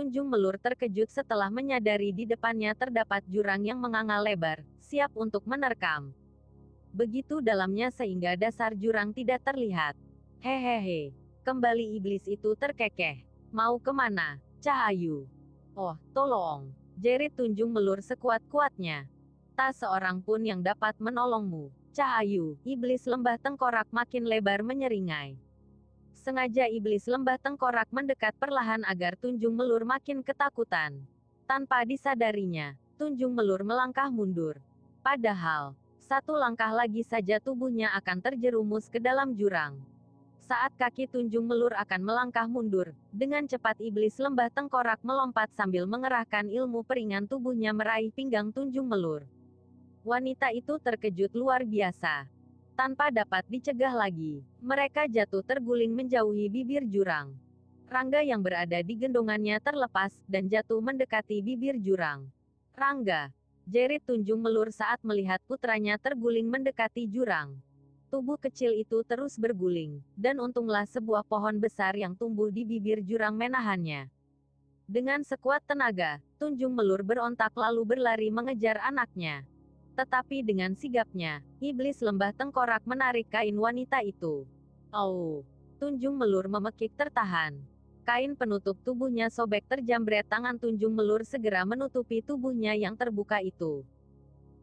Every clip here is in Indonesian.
Tunjung Melur terkejut setelah menyadari di depannya terdapat jurang yang menganga lebar, siap untuk menerkam. Begitu dalamnya sehingga dasar jurang tidak terlihat. Hehehe. Kembali iblis itu terkekeh. Mau kemana, Cahayu? Oh, tolong. Jerit Tunjung Melur sekuat-kuatnya. Tak seorang pun yang dapat menolongmu, Cahayu. Iblis lembah tengkorak makin lebar menyeringai. Sengaja iblis lembah tengkorak mendekat perlahan agar Tunjung Melur makin ketakutan. Tanpa disadarinya, Tunjung Melur melangkah mundur. Padahal, satu langkah lagi saja tubuhnya akan terjerumus ke dalam jurang. Saat kaki Tunjung Melur akan melangkah mundur, dengan cepat iblis lembah tengkorak melompat sambil mengerahkan ilmu peringan tubuhnya meraih pinggang Tunjung Melur. Wanita itu terkejut luar biasa. Tanpa dapat dicegah lagi, mereka jatuh terguling menjauhi bibir jurang. Rangga yang berada di gendongannya terlepas, dan jatuh mendekati bibir jurang. Rangga! Jerit Tunjung Melur saat melihat putranya terguling mendekati jurang. Tubuh kecil itu terus berguling, dan untunglah sebuah pohon besar yang tumbuh di bibir jurang menahannya. Dengan sekuat tenaga, Tunjung Melur berontak lalu berlari mengejar anaknya. Tetapi dengan sigapnya, iblis lembah tengkorak menarik kain wanita itu. Oh! Tunjung Melur memekik tertahan. Kain penutup tubuhnya sobek terjambret, tangan Tunjung Melur segera menutupi tubuhnya yang terbuka itu.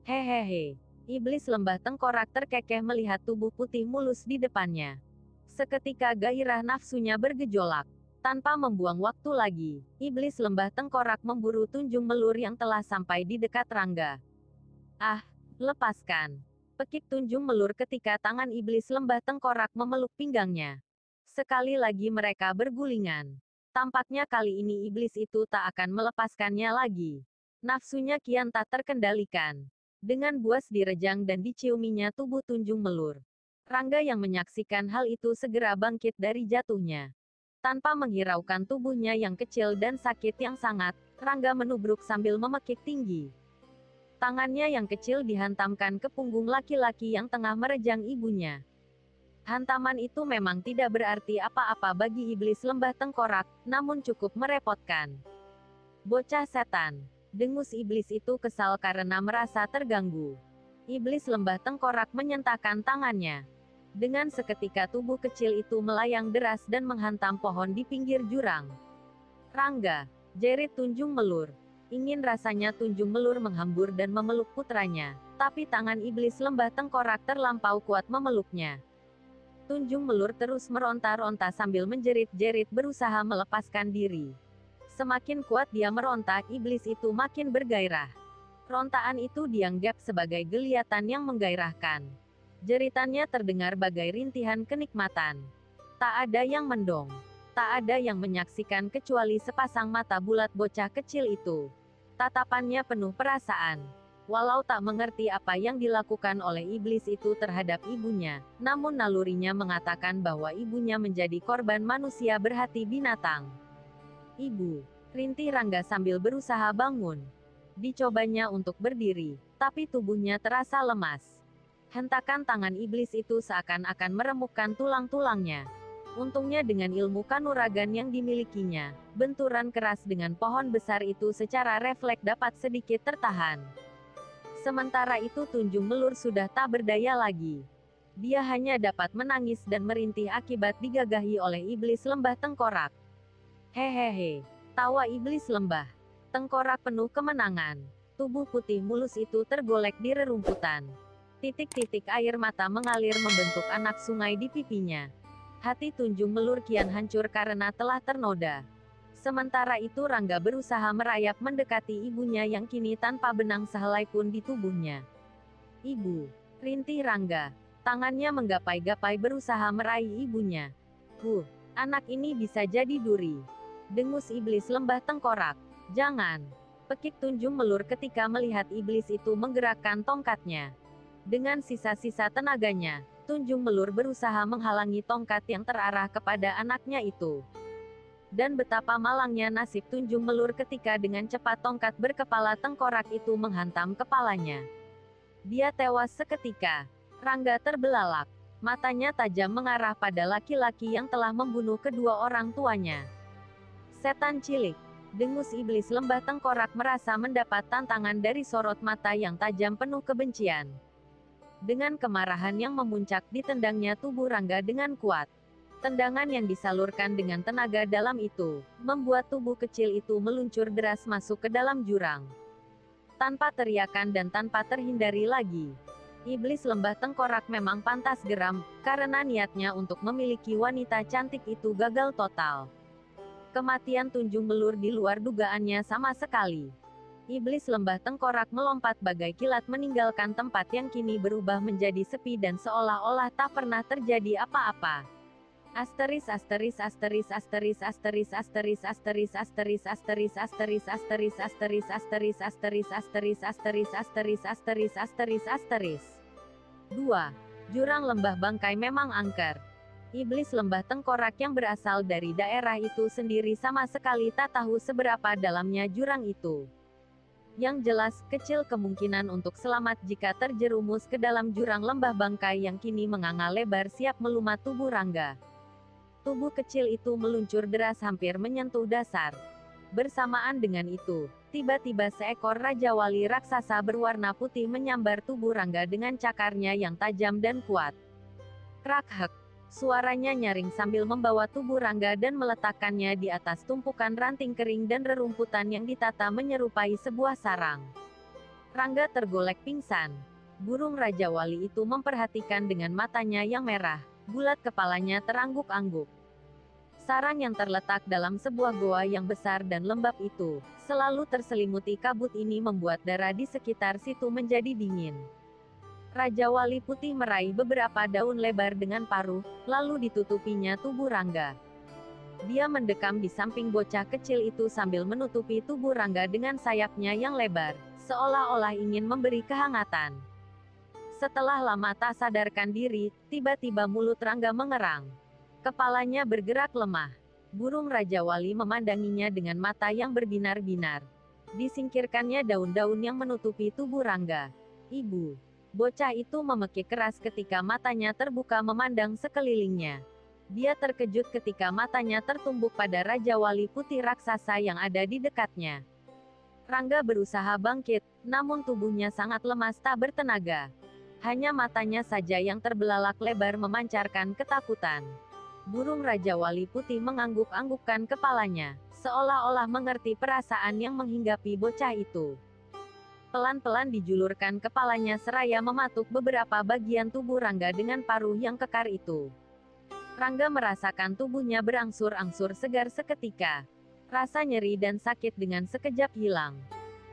Hehehe. Iblis lembah tengkorak terkekeh melihat tubuh putih mulus di depannya. Seketika gairah nafsunya bergejolak. Tanpa membuang waktu lagi, iblis lembah tengkorak memburu Tunjung Melur yang telah sampai di dekat Rangga. Ah, lepaskan. Pekik Tunjung Melur ketika tangan iblis lembah tengkorak memeluk pinggangnya. Sekali lagi mereka bergulingan. Tampaknya kali ini iblis itu tak akan melepaskannya lagi. Nafsunya kian tak terkendalikan. Dengan buas direjang dan diciuminya tubuh Tunjung Melur. Rangga yang menyaksikan hal itu segera bangkit dari jatuhnya. Tanpa menghiraukan tubuhnya yang kecil dan sakit yang sangat, Rangga menubruk sambil memekik tinggi. Tangannya yang kecil dihantamkan ke punggung laki-laki yang tengah merejang ibunya. Hantaman itu memang tidak berarti apa-apa bagi iblis lembah tengkorak, namun cukup merepotkan. Bocah setan. Dengus iblis itu kesal karena merasa terganggu. Iblis lembah tengkorak menyentakkan tangannya. Dengan seketika tubuh kecil itu melayang deras dan menghantam pohon di pinggir jurang. Rangga! Jerit Tunjung Melur. Ingin rasanya Tunjung Melur menghambur dan memeluk putranya, tapi tangan iblis lembah tengkorak terlampau kuat memeluknya. Tunjung Melur terus meronta-ronta sambil menjerit-jerit berusaha melepaskan diri. Semakin kuat dia meronta, iblis itu makin bergairah. Rontaan itu dianggap sebagai geliatan yang menggairahkan. Jeritannya terdengar bagai rintihan kenikmatan. Tak ada yang mendong. Tak ada yang menyaksikan kecuali sepasang mata bulat bocah kecil itu. Tatapannya penuh perasaan. Walau tak mengerti apa yang dilakukan oleh iblis itu terhadap ibunya, namun nalurinya mengatakan bahwa ibunya menjadi korban manusia berhati binatang. Ibu, rintih Rangga sambil berusaha bangun. Dicobanya untuk berdiri, tapi tubuhnya terasa lemas. Hentakan tangan iblis itu seakan-akan meremukkan tulang-tulangnya. Untungnya dengan ilmu kanuragan yang dimilikinya, benturan keras dengan pohon besar itu secara refleks dapat sedikit tertahan. Sementara itu Tunjung Melur sudah tak berdaya lagi. Dia hanya dapat menangis dan merintih akibat digagahi oleh iblis lembah tengkorak. Hehehe. Tawa iblis lembah tengkorak penuh kemenangan. Tubuh putih mulus itu tergolek di rerumputan. Titik-titik air mata mengalir membentuk anak sungai di pipinya. Hati Tunjung Melur kian hancur karena telah ternoda. Sementara itu Rangga berusaha merayap mendekati ibunya yang kini tanpa benang sehelai pun di tubuhnya. Ibu, rintih Rangga. Tangannya menggapai-gapai berusaha meraih ibunya. Anak ini bisa jadi duri. Dengus iblis lembah tengkorak. Jangan. Pekik Tunjung Melur ketika melihat iblis itu menggerakkan tongkatnya. Dengan sisa-sisa tenaganya, Tunjung Melur berusaha menghalangi tongkat yang terarah kepada anaknya itu. Dan betapa malangnya nasib Tunjung Melur ketika dengan cepat tongkat berkepala tengkorak itu menghantam kepalanya. Dia tewas seketika. Rangga terbelalak. Matanya tajam mengarah pada laki-laki yang telah membunuh kedua orang tuanya. Setan cilik. Dengus iblis lembah tengkorak merasa mendapat tantangan dari sorot mata yang tajam penuh kebencian. Dengan kemarahan yang memuncak ditendangnya tubuh Rangga dengan kuat. Tendangan yang disalurkan dengan tenaga dalam itu, membuat tubuh kecil itu meluncur deras masuk ke dalam jurang. Tanpa teriakan dan tanpa terhindari lagi. Iblis lembah tengkorak memang pantas geram, karena niatnya untuk memiliki wanita cantik itu gagal total. Kematian Tunjung Belur di luar dugaannya sama sekali. Iblis lembah tengkorak melompat bagai kilat meninggalkan tempat yang kini berubah menjadi sepi dan seolah-olah tak pernah terjadi apa-apa. Asteris asteris asteris asteris asteris asteris asteris asteris asteris asteris asteris asteris asteris asteris asteris asteris asteris asteris asteris asteris 2. Jurang lembah bangkai memang angker. Iblis lembah tengkorak yang berasal dari daerah itu sendiri sama sekali tak tahu seberapa dalamnya jurang itu. Yang jelas, kecil kemungkinan untuk selamat jika terjerumus ke dalam jurang lembah bangkai yang kini menganga lebar siap melumat tubuh Rangga. Tubuh kecil itu meluncur deras hampir menyentuh dasar. Bersamaan dengan itu, tiba-tiba seekor Raja Wali raksasa berwarna putih menyambar tubuh Rangga dengan cakarnya yang tajam dan kuat. Krak-hek. Suaranya nyaring sambil membawa tubuh Rangga dan meletakkannya di atas tumpukan ranting kering dan rerumputan yang ditata menyerupai sebuah sarang. Rangga tergolek pingsan. Burung Raja Wali itu memperhatikan dengan matanya yang merah, bulat kepalanya terangguk-angguk. Sarang yang terletak dalam sebuah goa yang besar dan lembab itu, selalu terselimuti kabut ini membuat darah di sekitar situ menjadi dingin. Raja Wali Putih meraih beberapa daun lebar dengan paruh, lalu ditutupinya tubuh Rangga. Dia mendekam di samping bocah kecil itu sambil menutupi tubuh Rangga dengan sayapnya yang lebar, seolah-olah ingin memberi kehangatan. Setelah lama tak sadarkan diri, tiba-tiba mulut Rangga mengerang. Kepalanya bergerak lemah. Burung Raja Wali memandanginya dengan mata yang berbinar-binar. Disingkirkannya daun-daun yang menutupi tubuh Rangga. Ibu. Bocah itu memekik keras ketika matanya terbuka memandang sekelilingnya. Dia terkejut ketika matanya tertumbuk pada Raja Wali Putih raksasa yang ada di dekatnya. Rangga berusaha bangkit, namun tubuhnya sangat lemas tak bertenaga. Hanya matanya saja yang terbelalak lebar memancarkan ketakutan. Burung Raja Wali Putih mengangguk-anggukkan kepalanya, seolah-olah mengerti perasaan yang menghinggapi bocah itu. Pelan-pelan dijulurkan kepalanya seraya mematuk beberapa bagian tubuh Rangga dengan paruh yang kekar itu. Rangga merasakan tubuhnya berangsur-angsur segar seketika. Rasa nyeri dan sakit dengan sekejap hilang.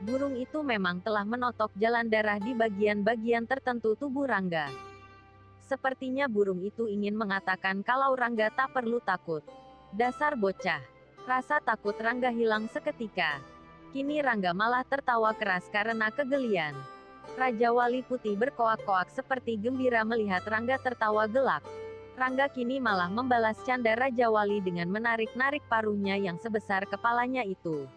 Burung itu memang telah menotok jalan darah di bagian-bagian tertentu tubuh Rangga. Sepertinya burung itu ingin mengatakan kalau Rangga tak perlu takut. Dasar bocah. Rasa takut Rangga hilang seketika. Kini Rangga malah tertawa keras karena kegelian. Raja Wali Putih berkoak-koak seperti gembira melihat Rangga tertawa gelak. Rangga kini malah membalas canda Raja Wali dengan menarik-narik paruhnya yang sebesar kepalanya itu.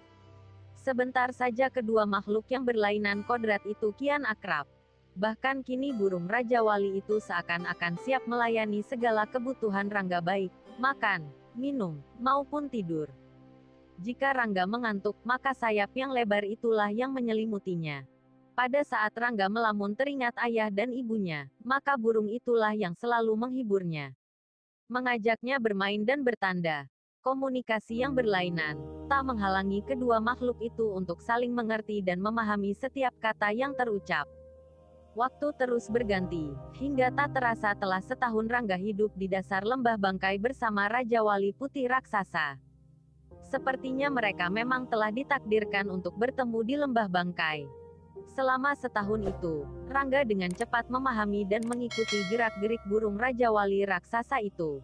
Sebentar saja kedua makhluk yang berlainan kodrat itu kian akrab. Bahkan kini burung Raja Wali itu seakan-akan siap melayani segala kebutuhan Rangga baik makan, minum, maupun tidur. Jika Rangga mengantuk, maka sayap yang lebar itulah yang menyelimutinya. Pada saat Rangga melamun teringat ayah dan ibunya, maka burung itulah yang selalu menghiburnya. Mengajaknya bermain dan bertanda. Komunikasi yang berlainan, tak menghalangi kedua makhluk itu untuk saling mengerti dan memahami setiap kata yang terucap. Waktu terus berganti, hingga tak terasa telah setahun Rangga hidup di dasar lembah bangkai bersama Raja Wali Putih raksasa. Sepertinya mereka memang telah ditakdirkan untuk bertemu di lembah bangkai. Selama setahun itu, Rangga dengan cepat memahami dan mengikuti gerak-gerik burung Raja Wali raksasa itu.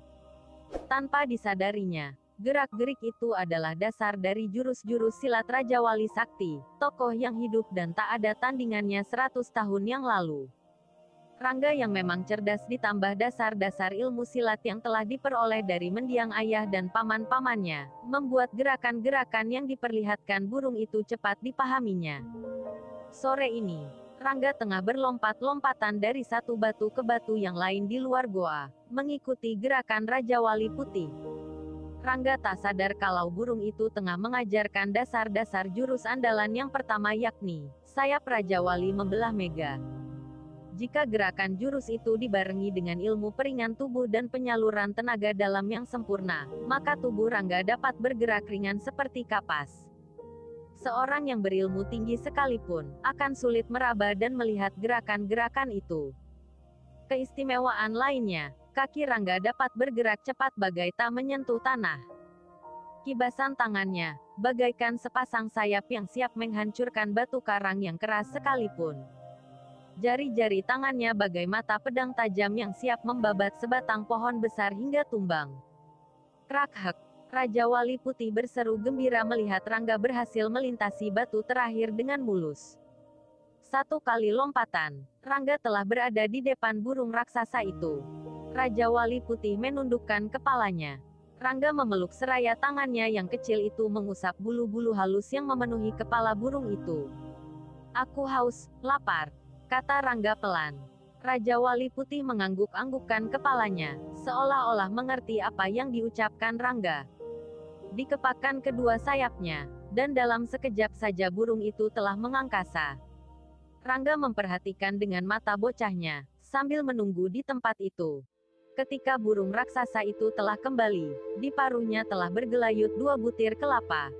Tanpa disadarinya, gerak-gerik itu adalah dasar dari jurus-jurus silat Raja Wali Sakti, tokoh yang hidup dan tak ada tandingannya 100 tahun yang lalu. Rangga yang memang cerdas ditambah dasar-dasar ilmu silat yang telah diperoleh dari mendiang ayah dan paman-pamannya, membuat gerakan-gerakan yang diperlihatkan burung itu cepat dipahaminya. Sore ini, Rangga tengah berlompat-lompatan dari satu batu ke batu yang lain di luar goa, mengikuti gerakan Raja Wali Putih. Rangga tak sadar kalau burung itu tengah mengajarkan dasar-dasar jurus andalan yang pertama, yakni sayap Raja Wali membelah mega. Jika gerakan jurus itu dibarengi dengan ilmu peringan tubuh dan penyaluran tenaga dalam yang sempurna, maka tubuh Rangga dapat bergerak ringan seperti kapas. Seorang yang berilmu tinggi sekalipun akan sulit meraba dan melihat gerakan-gerakan itu. Keistimewaan lainnya, kaki Rangga dapat bergerak cepat bagai tak menyentuh tanah. Kibasan tangannya, bagaikan sepasang sayap yang siap menghancurkan batu karang yang keras sekalipun. Jari-jari tangannya bagai mata pedang tajam yang siap membabat sebatang pohon besar hingga tumbang. Krak-hek, Raja Wali Putih berseru gembira melihat Rangga berhasil melintasi batu terakhir dengan mulus. Satu kali lompatan, Rangga telah berada di depan burung raksasa itu. Raja Wali Putih menundukkan kepalanya. Rangga memeluk seraya tangannya yang kecil itu mengusap bulu-bulu halus yang memenuhi kepala burung itu. "Aku haus, lapar," kata Rangga pelan. Raja Wali Putih mengangguk-anggukkan kepalanya, seolah-olah mengerti apa yang diucapkan Rangga. Dikepakkan kedua sayapnya, dan dalam sekejap saja burung itu telah mengangkasa. Rangga memperhatikan dengan mata bocahnya, sambil menunggu di tempat itu. Ketika burung raksasa itu telah kembali, di paruhnya telah bergelayut 2 butir kelapa.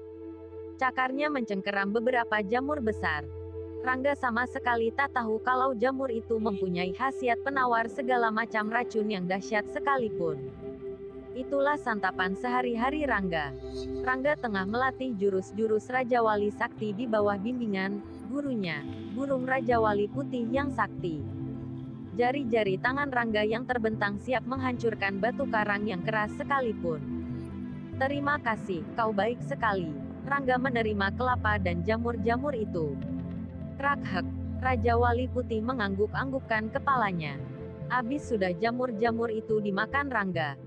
Cakarnya mencengkeram beberapa jamur besar. Rangga sama sekali tak tahu kalau jamur itu mempunyai khasiat penawar segala macam racun yang dahsyat sekalipun. Itulah santapan sehari-hari Rangga. Rangga tengah melatih jurus-jurus Raja Wali Sakti di bawah bimbingan gurunya, burung Raja Wali Putih yang sakti. Jari-jari tangan Rangga yang terbentang siap menghancurkan batu karang yang keras sekalipun. "Terima kasih, kau baik sekali." Rangga menerima kelapa dan jamur-jamur itu. Krak-hek, Raja Wali Putih mengangguk-anggukkan kepalanya. Habis sudah jamur-jamur itu dimakan Rangga.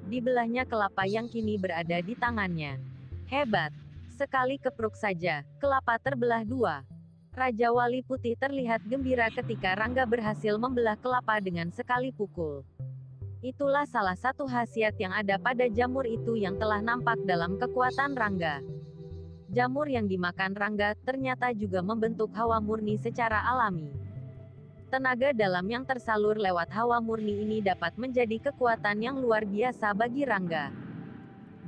Dibelahnya kelapa yang kini berada di tangannya. Hebat! Sekali kepruk saja, kelapa terbelah 2. Raja Wali Putih terlihat gembira ketika Rangga berhasil membelah kelapa dengan sekali pukul. Itulah salah satu khasiat yang ada pada jamur itu yang telah nampak dalam kekuatan Rangga. Jamur yang dimakan Rangga ternyata juga membentuk hawa murni secara alami. Tenaga dalam yang tersalur lewat hawa murni ini dapat menjadi kekuatan yang luar biasa bagi Rangga.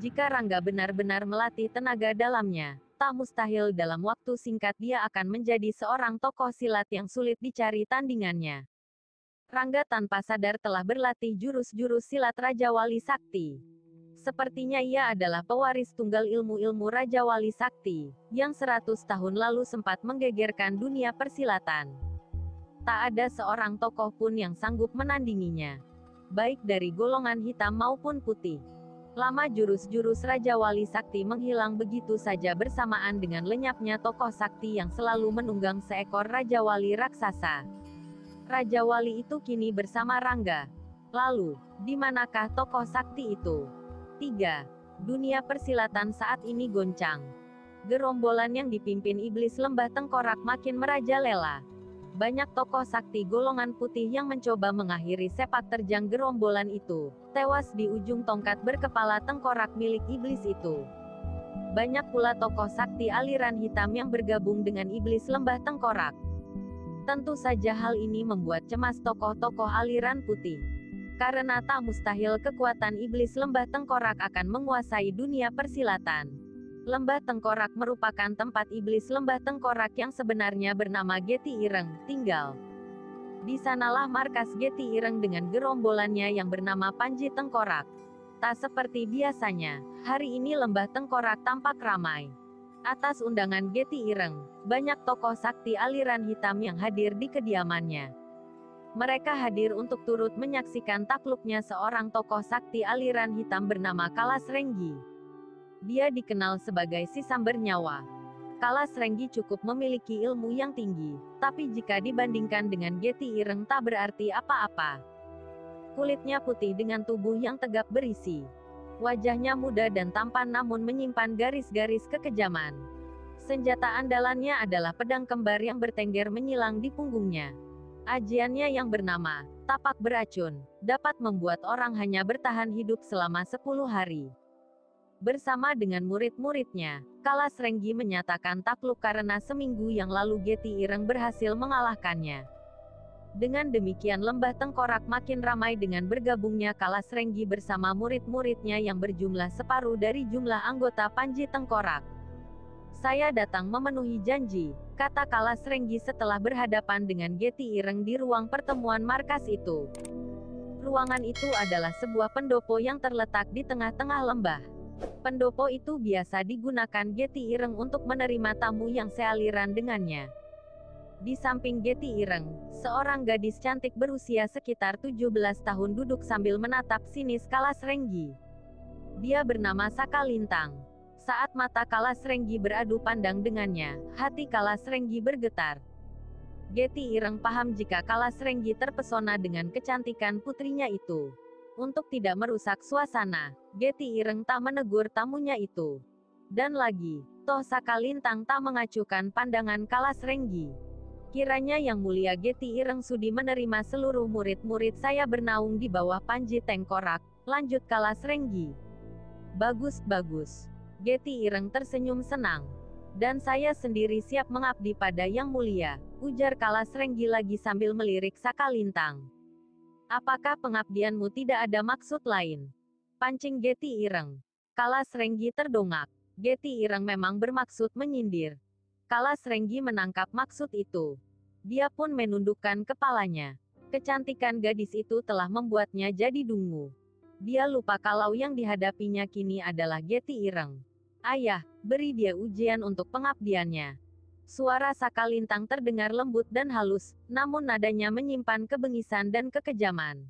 Jika Rangga benar-benar melatih tenaga dalamnya, tak mustahil dalam waktu singkat dia akan menjadi seorang tokoh silat yang sulit dicari tandingannya. Rangga tanpa sadar telah berlatih jurus-jurus silat Raja Wali Sakti. Sepertinya ia adalah pewaris tunggal ilmu-ilmu Raja Wali Sakti, yang 100 tahun lalu sempat menggegerkan dunia persilatan. Tak ada seorang tokoh pun yang sanggup menandinginya, baik dari golongan hitam maupun putih. Lama jurus-jurus Raja Wali Sakti menghilang begitu saja bersamaan dengan lenyapnya tokoh sakti yang selalu menunggang seekor Raja Wali raksasa. Raja Wali itu kini bersama Rangga. Lalu, di manakah tokoh sakti itu? 3. Dunia persilatan saat ini goncang. Gerombolan yang dipimpin iblis lembah tengkorak makin merajalela. Banyak tokoh sakti golongan putih yang mencoba mengakhiri sepak terjang gerombolan itu, tewas di ujung tongkat berkepala tengkorak milik iblis itu. Banyak pula tokoh sakti aliran hitam yang bergabung dengan iblis lembah tengkorak. Tentu saja hal ini membuat cemas tokoh-tokoh aliran putih. Karena tak mustahil kekuatan iblis lembah tengkorak akan menguasai dunia persilatan. Lembah Tengkorak merupakan tempat iblis lembah tengkorak yang sebenarnya bernama Geti Ireng tinggal. Di sanalah markas Geti Ireng dengan gerombolannya yang bernama Panji Tengkorak. Tak seperti biasanya, hari ini lembah tengkorak tampak ramai. Atas undangan Geti Ireng, banyak tokoh sakti aliran hitam yang hadir di kediamannya. Mereka hadir untuk turut menyaksikan takluknya seorang tokoh sakti aliran hitam bernama Kalas Renggi. Dia dikenal sebagai si samber nyawa. Kalas Renggi cukup memiliki ilmu yang tinggi, tapi jika dibandingkan dengan Geti Ireng tak berarti apa-apa. Kulitnya putih dengan tubuh yang tegap berisi. Wajahnya muda dan tampan namun menyimpan garis-garis kekejaman. Senjata andalannya adalah pedang kembar yang bertengger menyilang di punggungnya. Ajiannya yang bernama tapak beracun, dapat membuat orang hanya bertahan hidup selama 10 hari. Bersama dengan murid-muridnya, Kalas Renggi menyatakan takluk karena seminggu yang lalu Getty Ireng berhasil mengalahkannya. Dengan demikian Lembah Tengkorak makin ramai dengan bergabungnya Kalas Renggi bersama murid-muridnya yang berjumlah separuh dari jumlah anggota Panji Tengkorak. "Saya datang memenuhi janji," kata Kalas Renggi setelah berhadapan dengan Getty Ireng di ruang pertemuan markas itu. Ruangan itu adalah sebuah pendopo yang terletak di tengah-tengah lembah. Pendopo itu biasa digunakan Getty Ireng untuk menerima tamu yang sealiran dengannya. Di samping Getty Ireng, seorang gadis cantik berusia sekitar 17 tahun duduk sambil menatap sinis Kalas Renggi. Dia bernama Saka Lintang. Saat mata Kalas Renggi beradu pandang dengannya, hati Kalas Renggi bergetar. Getty Ireng paham jika Kalas Renggi terpesona dengan kecantikan putrinya itu. Untuk tidak merusak suasana, Getty Ireng tak menegur tamunya itu. Dan lagi, toh Saka Lintang tak mengacuhkan pandangan Kalas Renggi. "Kiranya Yang Mulia Getty Ireng sudi menerima seluruh murid-murid saya bernaung di bawah Panji Tengkorak," lanjut Kalas Renggi. "Bagus, bagus." Getty Ireng tersenyum senang. "Dan saya sendiri siap mengabdi pada Yang Mulia," ujar Kalas Renggi lagi sambil melirik Saka Lintang. "Apakah pengabdianmu tidak ada maksud lain?" pancing Getty Ireng. Kalas Renggi terdongak. Getty Ireng memang bermaksud menyindir. Kalas Renggi menangkap maksud itu. Dia pun menundukkan kepalanya. Kecantikan gadis itu telah membuatnya jadi dungu. Dia lupa kalau yang dihadapinya kini adalah Getty Ireng. "Ayah, beri dia ujian untuk pengabdiannya." Suara Saka Lintang terdengar lembut dan halus, namun nadanya menyimpan kebengisan dan kekejaman.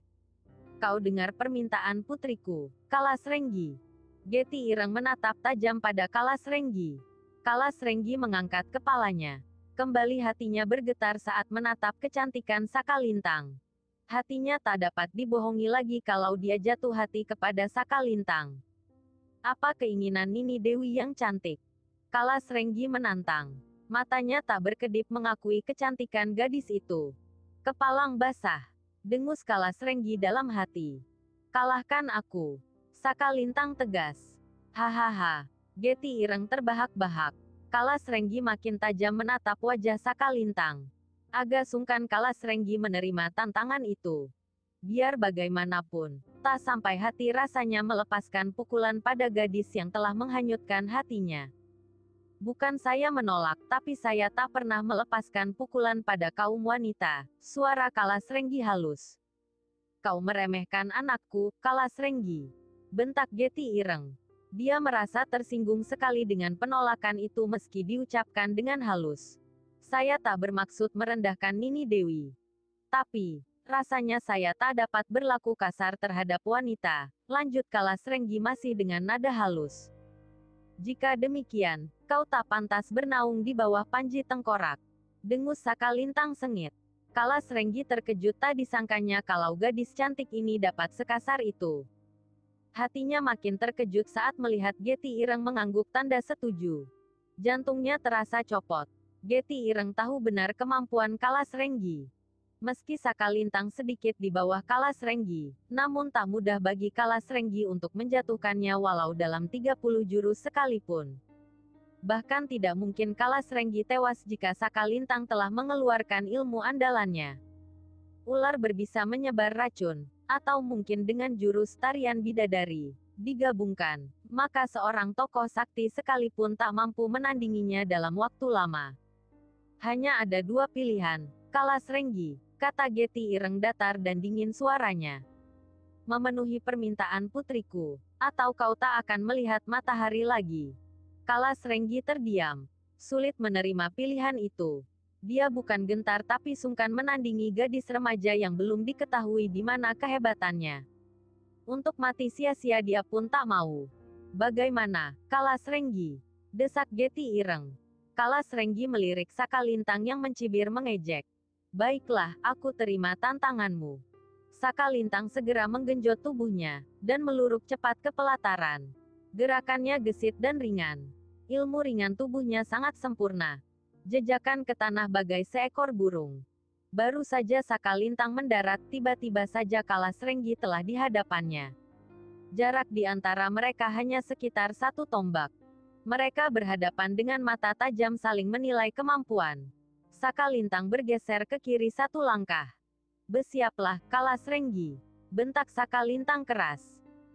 "Kau dengar permintaan putriku, Kalas Renggi." Getty Ireng menatap tajam pada Kalas Renggi. Kalas Renggi mengangkat kepalanya. Kembali hatinya bergetar saat menatap kecantikan Saka Lintang. Hatinya tak dapat dibohongi lagi kalau dia jatuh hati kepada Saka Lintang. "Apa keinginan Nini Dewi yang cantik?" Kalas Renggi menantang. Matanya tak berkedip mengakui kecantikan gadis itu. "Kepalang basah," dengus Kalas Renggi dalam hati. "Kalahkan aku." Saka Lintang tegas. "Hahaha." Getty Ireng terbahak-bahak. Kalas Renggi makin tajam menatap wajah Saka Lintang. Agak sungkan Kalas Renggi menerima tantangan itu. Biar bagaimanapun, tak sampai hati rasanya melepaskan pukulan pada gadis yang telah menghanyutkan hatinya. "Bukan saya menolak, tapi saya tak pernah melepaskan pukulan pada kaum wanita," suara Kalas Renggi halus. "Kau meremehkan anakku, Kalas Renggi," bentak Getty Ireng. Dia merasa tersinggung sekali dengan penolakan itu meski diucapkan dengan halus. "Saya tak bermaksud merendahkan Nini Dewi. Tapi, rasanya saya tak dapat berlaku kasar terhadap wanita," lanjut Kalas Renggi masih dengan nada halus. "Jika demikian, kau tak pantas bernaung di bawah Panji Tengkorak," dengus Saka Lintang sengit. Kalas Renggi terkejut tak disangkanya kalau gadis cantik ini dapat sekasar itu. Hatinya makin terkejut saat melihat Getty Ireng mengangguk tanda setuju. Jantungnya terasa copot. Getty Ireng tahu benar kemampuan Kalas Renggi. Meski Saka Lintang sedikit di bawah Kalas Renggi, namun tak mudah bagi Kalas Renggi untuk menjatuhkannya walau dalam 30 jurus sekalipun. Bahkan tidak mungkin Kalas Renggi tewas jika Saka Lintang telah mengeluarkan ilmu andalannya. Ular berbisa menyebar racun, atau mungkin dengan jurus tarian bidadari digabungkan, maka seorang tokoh sakti sekalipun tak mampu menandinginya dalam waktu lama. "Hanya ada dua pilihan, Kalas Renggi," kata Getty Ireng datar dan dingin suaranya. "Memenuhi permintaan putriku, atau kau tak akan melihat matahari lagi." Kalas Renggi terdiam. Sulit menerima pilihan itu. Dia bukan gentar tapi sungkan menandingi gadis remaja yang belum diketahui di mana kehebatannya. Untuk mati sia-sia dia pun tak mau. "Bagaimana, Kalas Renggi?" desak Getty Ireng. Kalas Renggi melirik Saka Lintang yang mencibir mengejek. "Baiklah, aku terima tantanganmu." Saka Lintang segera menggenjot tubuhnya, dan meluruk cepat ke pelataran. Gerakannya gesit dan ringan. Ilmu ringan tubuhnya sangat sempurna. Jejakan ke tanah bagai seekor burung. Baru saja Saka Lintang mendarat, tiba-tiba saja Kalas Renggi telah di hadapannya. Jarak di antara mereka hanya sekitar 1 tombak. Mereka berhadapan dengan mata tajam saling menilai kemampuan. Sakalintang bergeser ke kiri 1 langkah. Bersiaplah, Kalas Renggi. Bentak Sakalintang keras.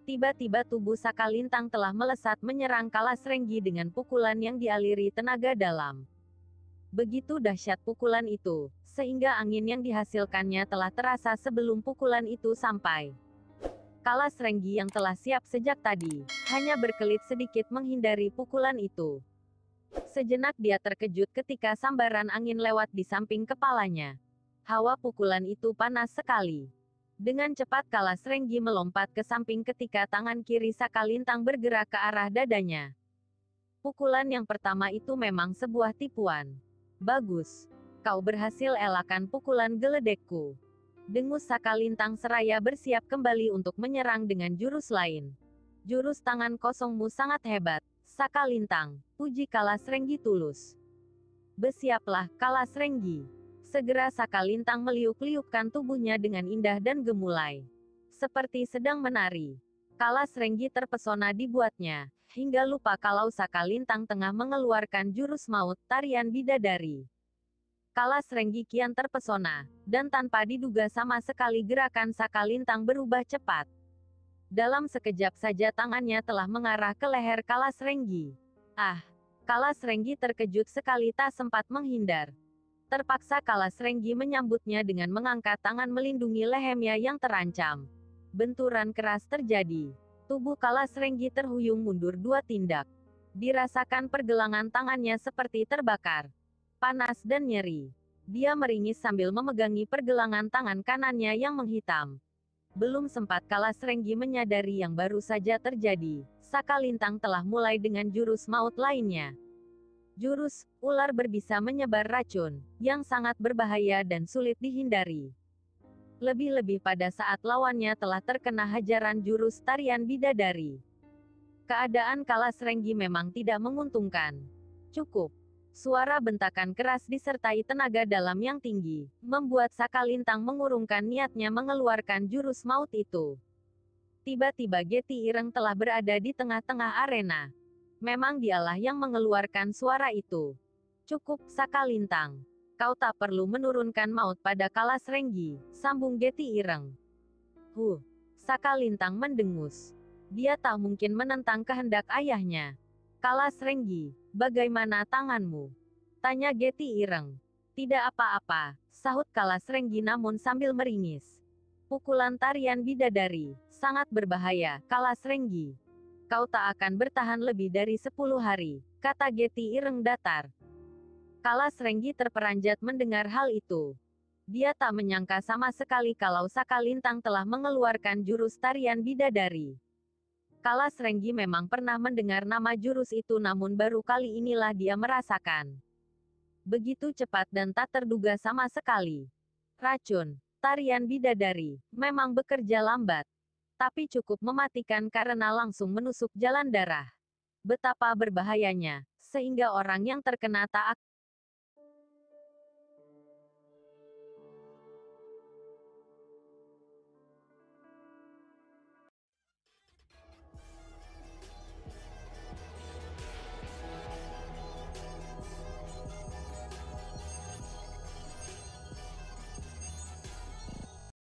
Tiba-tiba tubuh Sakalintang telah melesat menyerang Kalas Renggi dengan pukulan yang dialiri tenaga dalam. Begitu dahsyat pukulan itu, sehingga angin yang dihasilkannya telah terasa sebelum pukulan itu sampai. Kalas Renggi yang telah siap sejak tadi, hanya berkelit sedikit menghindari pukulan itu. Sejenak dia terkejut ketika sambaran angin lewat di samping kepalanya. Hawa pukulan itu panas sekali. Dengan cepat Kalas Renggi melompat ke samping ketika tangan kiri Sakalintang bergerak ke arah dadanya. Pukulan yang pertama itu memang sebuah tipuan. Bagus. Kau berhasil elakkan pukulan geledekku. Dengus Sakalintang seraya bersiap kembali untuk menyerang dengan jurus lain. Jurus tangan kosongmu sangat hebat, Sakalintang, puji Kalas Renggi tulus. Bersiaplah, Kalas Renggi. Segera Sakalintang meliuk-liukkan tubuhnya dengan indah dan gemulai. Seperti sedang menari. Kalas Renggi terpesona dibuatnya, hingga lupa kalau Sakalintang tengah mengeluarkan jurus maut, tarian bidadari. Kalas Renggi kian terpesona, dan tanpa diduga sama sekali gerakan Sakalintang berubah cepat. Dalam sekejap saja tangannya telah mengarah ke leher Kalas Renggi. Ah! Kalas Renggi terkejut sekali tak sempat menghindar. Terpaksa Kalas Renggi menyambutnya dengan mengangkat tangan melindungi lehernya yang terancam. Benturan keras terjadi. Tubuh Kalas Renggi terhuyung mundur 2 tindak. Dirasakan pergelangan tangannya seperti terbakar. Panas dan nyeri. Dia meringis sambil memegangi pergelangan tangan kanannya yang menghitam. Belum sempat Kalas Renggi menyadari yang baru saja terjadi, Sakalintang telah mulai dengan jurus maut lainnya. Jurus ular berbisa menyebar racun, yang sangat berbahaya dan sulit dihindari. Lebih-lebih pada saat lawannya telah terkena hajaran jurus tarian bidadari. Keadaan Kalas Renggi memang tidak menguntungkan. Cukup. Suara bentakan keras disertai tenaga dalam yang tinggi, membuat Sakalintang mengurungkan niatnya mengeluarkan jurus maut itu. Tiba-tiba Getty Ireng telah berada di tengah-tengah arena. Memang dialah yang mengeluarkan suara itu. Cukup, Sakalintang. Kau tak perlu menurunkan maut pada Kalas Renggi, sambung Getty Ireng. Sakalintang mendengus. Dia tak mungkin menentang kehendak ayahnya. Kalas Renggi, bagaimana tanganmu? Tanya Getty Ireng. Tidak apa-apa, sahut Kalas Renggi namun sambil meringis. Pukulan tarian bidadari, sangat berbahaya, Kalas Renggi. Kau tak akan bertahan lebih dari 10 hari, kata Getty Ireng datar. Kalas Renggi terperanjat mendengar hal itu. Dia tak menyangka sama sekali kalau Sakalintang telah mengeluarkan jurus tarian bidadari. Kalas Renggi memang pernah mendengar nama jurus itu namun baru kali inilah dia merasakan. Begitu cepat dan tak terduga sama sekali. Racun, tarian bidadari, memang bekerja lambat. Tapi cukup mematikan karena langsung menusuk jalan darah. Betapa berbahayanya, sehingga orang yang terkena tak